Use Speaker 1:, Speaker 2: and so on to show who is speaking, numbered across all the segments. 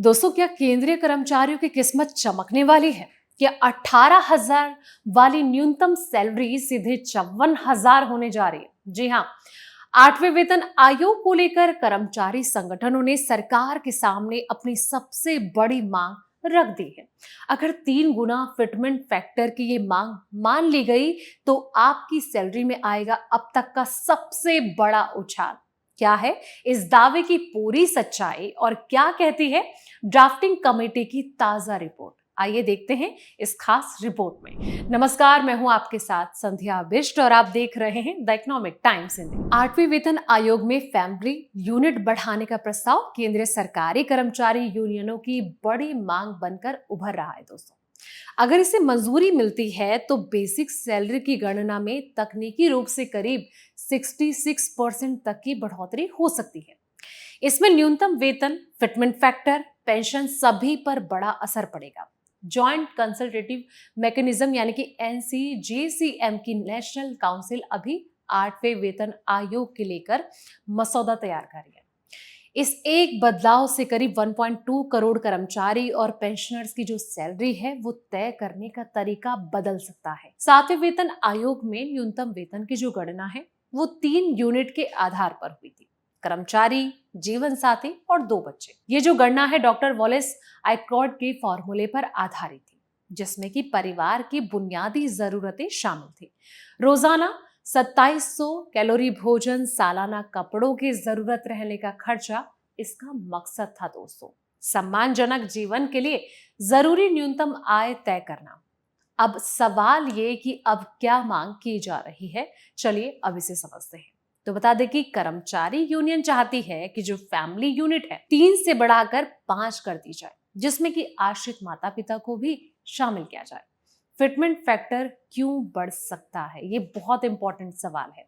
Speaker 1: दोस्तों, क्या केंद्रीय कर्मचारियों की किस्मत चमकने वाली है? क्या 18,000 वाली न्यूनतम सैलरी सीधे 54,000 होने जा रही है? जी हाँ, 8वें वेतन आयोग को लेकर कर्मचारी संगठनों ने सरकार के सामने अपनी सबसे बड़ी मांग रख दी है। अगर 3 गुना फिटमेंट फैक्टर की ये मांग मान ली गई तो आपकी सैलरी में आएगा अब तक का सबसे बड़ा उछाल। क्या है इस दावे की पूरी सच्चाई और क्या कहती है ड्राफ्टिंग कमेटी की ताजा रिपोर्ट? आइए देखते हैं इस खास रिपोर्ट में। नमस्कार, मैं हूं आपके साथ संध्या बिष्ट और आप देख रहे हैं द इकोनॉमिक टाइम्स हिंदी। 8वें वेतन आयोग में फैमिली यूनिट बढ़ाने का प्रस्ताव केंद्रीय सरकारी कर्मचारी यूनियनों की बड़ी मांग बनकर उभर रहा है। दोस्तों, अगर इसे मंजूरी मिलती है तो बेसिक सैलरी की गणना में तकनीकी रूप से करीब 66% तक की बढ़ोतरी हो सकती है। इसमें न्यूनतम वेतन, फिटमेंट फैक्टर, पेंशन सभी पर बड़ा असर पड़ेगा। जॉइंट कंसल्टेटिव मैकेनिज्म यानी कि NCGCM की नेशनल काउंसिल अभी 8वें वेतन आयोग के लेकर मसौदा तैयार कर रही है। इस एक बदलाव से करीब 1.2 करोड़ कर्मचारी और पेंशनर्स की जो सैलरी है वो तय करने का तरीका बदल सकता है। 7वें वेतन आयोग में न्यूनतम वेतन की जो गणना है वो 3 यूनिट के आधार पर हुई थी: कर्मचारी, जीवन साथी और 2 बच्चे। ये जो गणना है डॉक्टर वॉलेस आइकॉर्ड के फॉर्मूले पर आधारित थी, जिसमें कि परिवार की बुनियादी जरूरतें शामिल थी। रोजाना 2700 कैलोरी भोजन, सालाना कपड़ों की जरूरत रहने का खर्चा इसका मकसद था। दोस्तों, सम्मानजनक जीवन के लिए जरूरी न्यूनतम आय तय करना। अब सवाल ये कि अब क्या मांग की जा रही है, चलिए अब इसे समझते हैं। तो बता दें कि कर्मचारी यूनियन चाहती है कि जो फैमिली यूनिट है 3 से बढ़ाकर 5 कर दी जाए, जिसमें कि आश्रित माता पिता को भी शामिल किया जाए। फिटमेंट फैक्टर क्यों बढ़ सकता है, ये बहुत इंपॉर्टेंट सवाल है।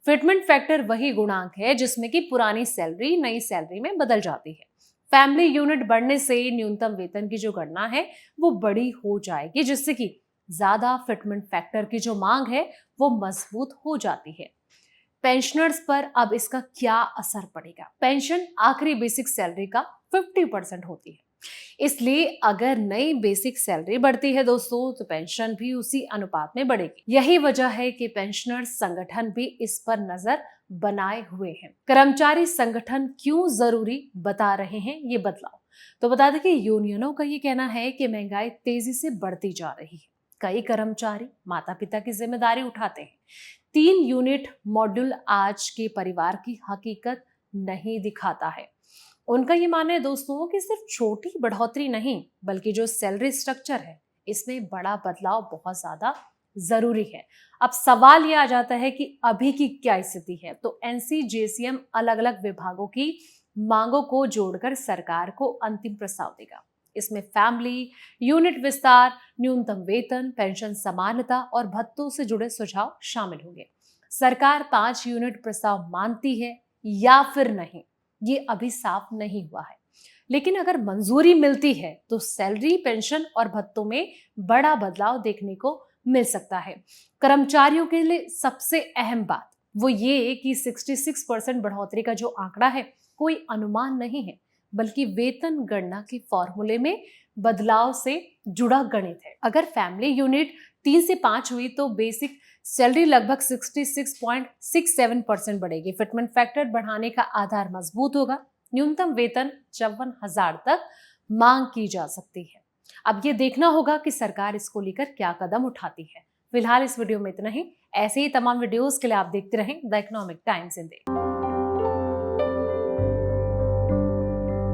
Speaker 1: फिटमेंट फैक्टर वही गुणांक है जिसमें कि पुरानी सैलरी नई सैलरी में बदल जाती है। फैमिली यूनिट बढ़ने से न्यूनतम वेतन की जो गणना है वो बड़ी हो जाएगी, जिससे कि ज्यादा फिटमेंट फैक्टर की जो मांग है वो मजबूत हो जाती है। पेंशनर्स पर अब इसका क्या असर पड़ेगा? पेंशन आखिरी बेसिक सैलरी का 50% होती है, इसलिए अगर नई बेसिक सैलरी बढ़ती है दोस्तों तो पेंशन भी उसी अनुपात में बढ़ेगी। यही वजह है कि पेंशनर्स संगठन भी इस पर नजर बनाए हुए हैं। कर्मचारी संगठन क्यों जरूरी बता रहे हैं ये बदलाव? तो बता दें कि यूनियनों का ये कहना है कि महंगाई तेजी से बढ़ती जा रही है। कई कर्मचारी माता पिता की जिम्मेदारी उठाते हैं। 3 यूनिट मॉड्यूल आज के परिवार की हकीकत नहीं दिखाता है। उनका ये मानना है दोस्तों कि सिर्फ छोटी बढ़ोतरी नहीं बल्कि जो सैलरी स्ट्रक्चर है इसमें बड़ा बदलाव बहुत ज्यादा जरूरी है। अब सवाल ये आ जाता है कि अभी की क्या स्थिति है? तो NCGCM अलग अलग विभागों की मांगों को जोड़कर सरकार को अंतिम प्रस्ताव देगा। इसमें फैमिली यूनिट विस्तार, न्यूनतम वेतन, पेंशन समानता और भत्तों से जुड़े सुझाव शामिल होंगे। सरकार 5 यूनिट प्रस्ताव मानती है या फिर नहीं, ये अभी साफ नहीं हुआ है। लेकिन अगर मंजूरी मिलती है तो सैलरी, पेंशन और भत्तों में बड़ा बदलाव देखने को मिल सकता है। कर्मचारियों के लिए सबसे अहम बात वो ये कि 66% बढ़ोतरी का जो आंकड़ा है कोई अनुमान नहीं है, बल्कि वेतन गणना के फॉर्मूले में बदलाव से जुड़ा गणित है। अगर फैमिली यूनिट 3 से 5 हुई तो बेसिक सैलरी लगभग 66.67% बढ़ेगी। फिटमेंट फैक्टर बढ़ाने का आधार मजबूत होगा। न्यूनतम वेतन 54,000 तक मांग की जा सकती है। अब ये देखना होगा कि सरकार इसको लेकर क्या कदम उठाती है। फिलहाल इस वीडियो में इतना ही। ऐसे ही तमाम वीडियोस के लिए आप देखते रहें द इकोनॉमिक टाइम्स हिंदी।